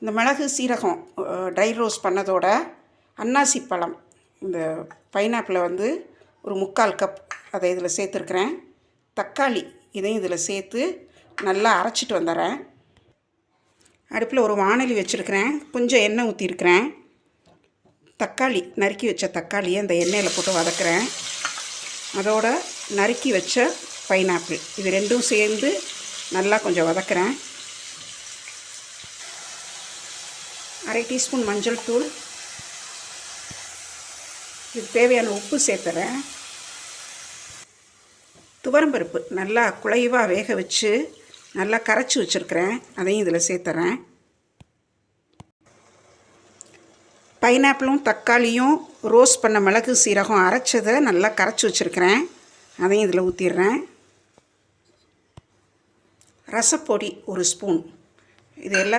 இந்த மிளகு சீரகம் ட்ரை ரோஸ்ட் பண்ணதோட அன்னாசி பழம் இந்த பைனாப்பிளை வந்து ஒரு 3/4 கப் அதை இதில் சேர்த்துருக்குறேன். தக்காளி இதையும் இதில் சேர்த்து நல்லா அரைச்சிட்டு வந்துடுறேன். அடுப்பில் ஒரு வாணலி வச்சுருக்கிறேன். கொஞ்சம் எண்ணெய் ஊற்றிருக்கிறேன். தக்காளி நறுக்கி வச்ச தக்காளியை அந்த எண்ணெயில் போட்டு வதக்குறேன். அதோட நறுக்கி வச்ச பைனாப்பிள் இது ரெண்டும் சேர்ந்து நல்லா கொஞ்சம் வதக்குறேன். 1/2 டீஸ்பூன் மஞ்சள் தூள், இது தேவையான உப்பு சேர்த்துறேன். துவரம்பருப்பு நல்லா குழைவாக வேக வச்சு நல்லா கரைச்சி வச்சுருக்கிறேன். அதையும் இதில் சேர்த்துறேன். பைனாப்பிளும் தக்காளியும் ரோஸ்ட் பண்ண மிளகு சீரகம் அரைச்சதை நல்லா கரைச்சி வச்சுருக்கிறேன். அதையும் இதில் ஊற்றிடுறேன். ரசப்பொடி 1 ஸ்பூன், இது எல்லாம்